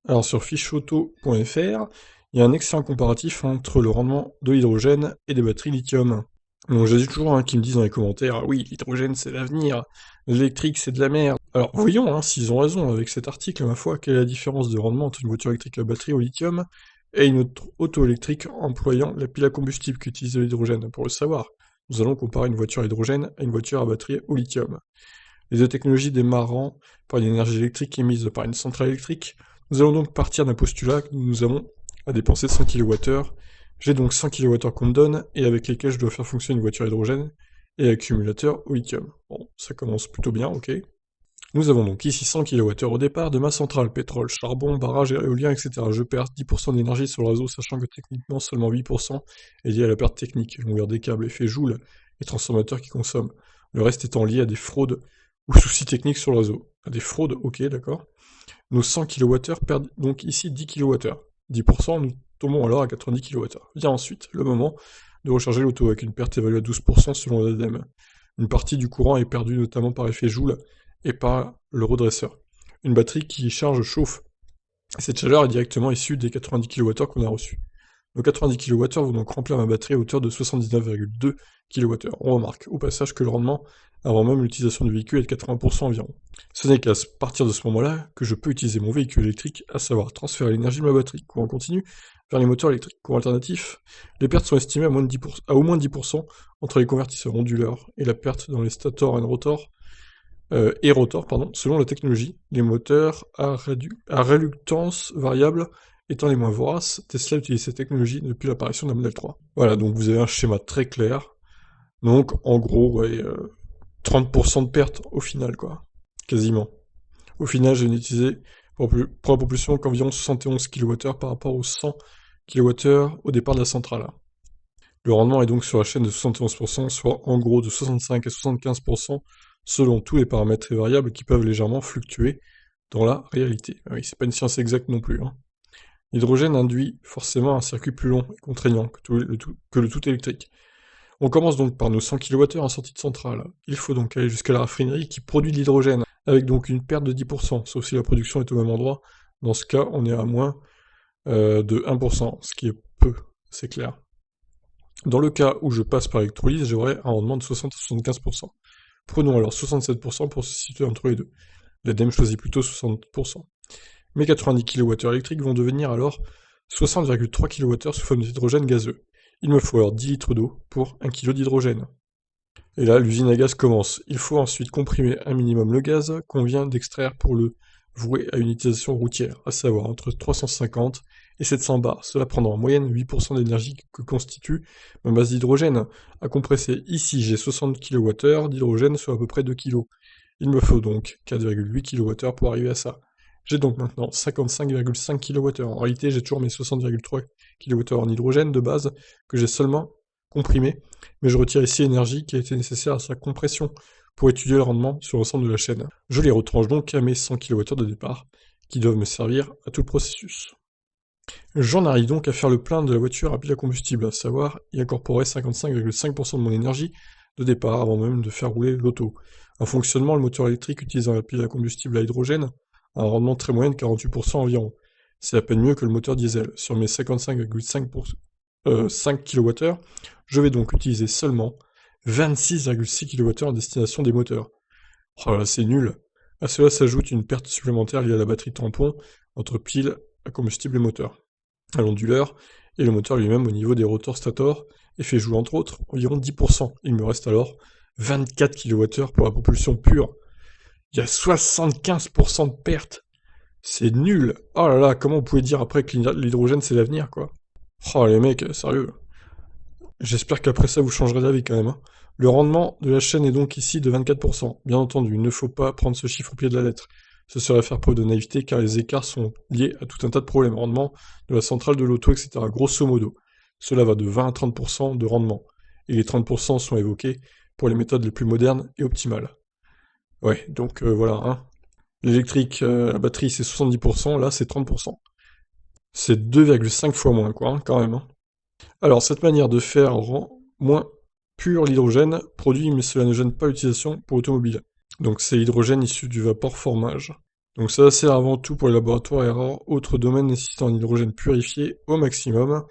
Alors sur ficheauto.fr, il y a un excellent comparatif entre le rendement de l'hydrogène et des batteries lithium. Donc j'ai toujours qui me disent dans les commentaires, ah oui, l'hydrogène c'est l'avenir, l'électrique c'est de la merde. Alors voyons s'ils ont raison avec cet article, ma foi, quelle est la différence de rendement entre une voiture électrique à batterie au lithium et une auto électrique employant la pile à combustible qui utilise de l'hydrogène. Pour le savoir, nous allons comparer une voiture à hydrogène à une voiture à batterie au lithium. Les deux technologies démarrant par une énergie électrique émise par une centrale électrique, nous allons donc partir d'un postulat que nous avons à dépenser 100 kWh. J'ai donc 100 kWh qu'on me donne, et avec lesquels je dois faire fonctionner une voiture à hydrogène et accumulateur au lithium. Bon, ça commence plutôt bien, ok. Nous avons donc ici 100 kWh au départ de ma centrale, pétrole, charbon, barrage éolien, etc. Je perds 10% d'énergie sur le réseau, sachant que techniquement seulement 8% est lié à la perte technique, longueur des câbles, effet joule et transformateurs qui consomment. Le reste étant lié à des fraudes ou soucis techniques sur le réseau. À des fraudes, ok, d'accord. Nos 100 kWh perdent donc ici 10 kWh. 10%, nous tombons alors à 90 kWh. Vient ensuite le moment de recharger l'auto avec une perte évaluée à 12% selon l'ADEME. Une partie du courant est perdue notamment par effet joule et par le redresseur. Une batterie qui charge chauffe. Cette chaleur est directement issue des 90 kWh qu'on a reçus. Nos 90 kWh vont donc remplir ma batterie à hauteur de 79,2 kWh. On remarque au passage que le rendement, avant même l'utilisation du véhicule, est de 80% environ. Ce n'est qu'à partir de ce moment-là que je peux utiliser mon véhicule électrique, à savoir transférer l'énergie de ma batterie, courant continu, vers les moteurs électriques. Courant alternatif, les pertes sont estimées à au moins 10% entre les convertisseurs onduleurs et la perte dans les stators et rotors, selon la technologie. Les moteurs à réluctance variable étant les moins voraces, Tesla utilise cette technologie depuis l'apparition de la Model 3. Voilà, donc vous avez un schéma très clair. Donc, en gros, ouais, 30% de perte au final, quoi. Quasiment. Au final, j'ai utilisé pour la propulsion qu'environ 71 kWh par rapport aux 100 kWh au départ de la centrale. Le rendement est donc sur la chaîne de 71%, soit en gros de 65 à 75% selon tous les paramètres et variables qui peuvent légèrement fluctuer dans la réalité. Ah oui, c'est pas une science exacte non plus. L'hydrogène induit forcément un circuit plus long et contraignant que le tout électrique. On commence donc par nos 100 kWh en sortie de centrale. Il faut donc aller jusqu'à la raffinerie qui produit de l'hydrogène, avec donc une perte de 10%, sauf si la production est au même endroit. Dans ce cas, on est à moins de 1%, ce qui est peu, c'est clair. Dans le cas où je passe par électrolyse, j'aurai un rendement de 60 à 75%. Prenons alors 67% pour se situer entre les deux. L'ADEME choisit plutôt 60%. Mes 90 kWh électriques vont devenir alors 60,3 kWh sous forme d'hydrogène gazeux. Il me faut alors 10 litres d'eau pour 1 kg d'hydrogène. Et là, l'usine à gaz commence. Il faut ensuite comprimer un minimum le gaz qu'on vient d'extraire pour le vouer à une utilisation routière, à savoir entre 350 et 700 bars. Cela prendra en moyenne 8% d'énergie que constitue ma base d'hydrogène. À compresser, ici j'ai 60 kWh d'hydrogène, soit à peu près 2 kg. Il me faut donc 4,8 kWh pour arriver à ça. J'ai donc maintenant 55,5 kWh. En réalité, j'ai toujours mes 60,3 kWh en hydrogène de base que j'ai seulement comprimé, mais je retire ici l'énergie qui a été nécessaire à sa compression pour étudier le rendement sur l'ensemble de la chaîne. Je les retranche donc à mes 100 kWh de départ, qui doivent me servir à tout le processus. J'en arrive donc à faire le plein de la voiture à pile à combustible, à savoir y incorporer 55,5% de mon énergie de départ avant même de faire rouler l'auto. En fonctionnement, le moteur électrique utilisant la pile à combustible à hydrogène a un rendement très moyen de 48% environ. C'est à peine mieux que le moteur diesel. Sur mes 55,5 kWh, je vais donc utiliser seulement 26,6 kWh en destination des moteurs. Oh là, c'est nul. À cela s'ajoute une perte supplémentaire liée à la batterie tampon entre pile à combustible et moteur, à l'onduleur, et le moteur lui-même au niveau des rotors stator, et fait jouer entre autres environ 10%. Il me reste alors 24 kWh pour la propulsion pure. Il y a 75% de perte. C'est nul. Oh là là, comment vous pouvez dire après que l'hydrogène c'est l'avenir, quoi. Oh les mecs, sérieux. J'espère qu'après ça vous changerez d'avis quand même. Le rendement de la chaîne est donc ici de 24%. Bien entendu, il ne faut pas prendre ce chiffre au pied de la lettre. Ce serait faire preuve de naïveté car les écarts sont liés à tout un tas de problèmes. Rendement de la centrale, de l'auto, etc. Grosso modo, cela va de 20 à 30% de rendement. Et les 30% sont évoqués pour les méthodes les plus modernes et optimales. Ouais, donc voilà. L'électrique, la batterie c'est 70%, là c'est 30%. C'est 2,5 fois moins, quoi, quand même. Alors, cette manière de faire rend moins pur l'hydrogène produit, mais cela ne gêne pas l'utilisation pour l'automobile. Donc c'est l'hydrogène issu du vapeur formage. Donc ça sert avant tout pour les laboratoires et rares autres domaines nécessitant un hydrogène purifié au maximum.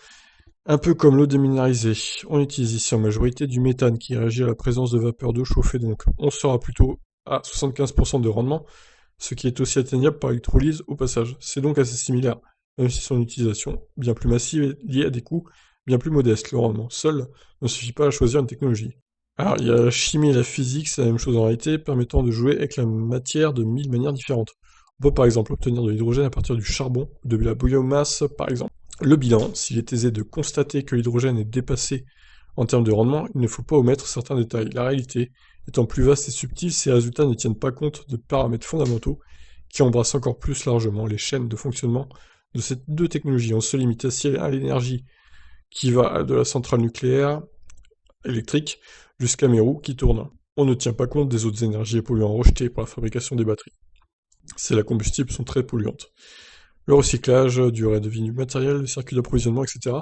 Un peu comme l'eau déminéralisée, on utilise ici en majorité du méthane qui réagit à la présence de vapeur d'eau chauffée, donc on sera plutôt à 75% de rendement, ce qui est aussi atteignable par électrolyse au passage. C'est donc assez similaire, même si son utilisation, bien plus massive, est liée à des coûts bien plus modestes. Le rendement seul ne suffit pas à choisir une technologie. Alors il y a la chimie et la physique, c'est la même chose en réalité, permettant de jouer avec la matière de 1000 manières différentes. On peut par exemple obtenir de l'hydrogène à partir du charbon, de la biomasse par exemple. Le bilan, s'il est aisé de constater que l'hydrogène est dépassé en termes de rendement, il ne faut pas omettre certains détails. La réalité étant plus vaste et subtile, ces résultats ne tiennent pas compte de paramètres fondamentaux qui embrassent encore plus largement les chaînes de fonctionnement de ces deux technologies. On se limite à l'énergie qui va de la centrale nucléaire électrique jusqu'à mes roues qui tournent. On ne tient pas compte des autres énergies et polluants rejetés pour la fabrication des batteries. Ces combustibles sont très polluantes. Le recyclage, durée de vie du matériel, les circuits d'approvisionnement, etc.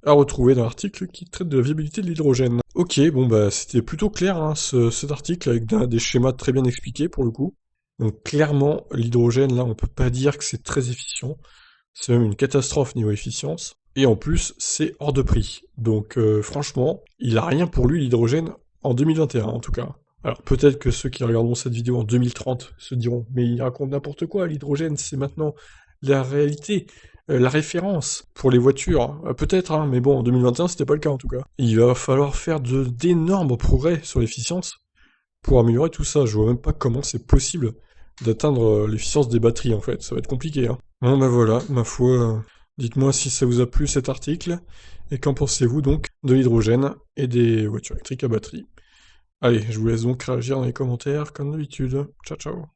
À retrouver dans l'article qui traite de la viabilité de l'hydrogène. Ok, bon bah c'était plutôt clair hein, cet article avec des schémas très bien expliqués pour le coup. Donc clairement, l'hydrogène là on peut pas dire que c'est très efficient, c'est même une catastrophe niveau efficience, et en plus c'est hors de prix. Donc franchement, il a rien pour lui l'hydrogène en 2021 en tout cas. Alors peut-être que ceux qui regarderont cette vidéo en 2030 se diront mais il raconte n'importe quoi, l'hydrogène c'est maintenant la réalité, la référence pour les voitures. Peut-être, hein, mais bon, en 2021 c'était pas le cas en tout cas. Il va falloir faire d'énormes progrès sur l'efficience pour améliorer tout ça. Je vois même pas comment c'est possible d'atteindre l'efficience des batteries en fait, ça va être compliqué. Hein. Bon ben voilà, ma foi, dites-moi si ça vous a plu cet article, et qu'en pensez-vous donc de l'hydrogène et des voitures électriques à batterie. Allez, je vous laisse donc réagir dans les commentaires comme d'habitude. Ciao ciao.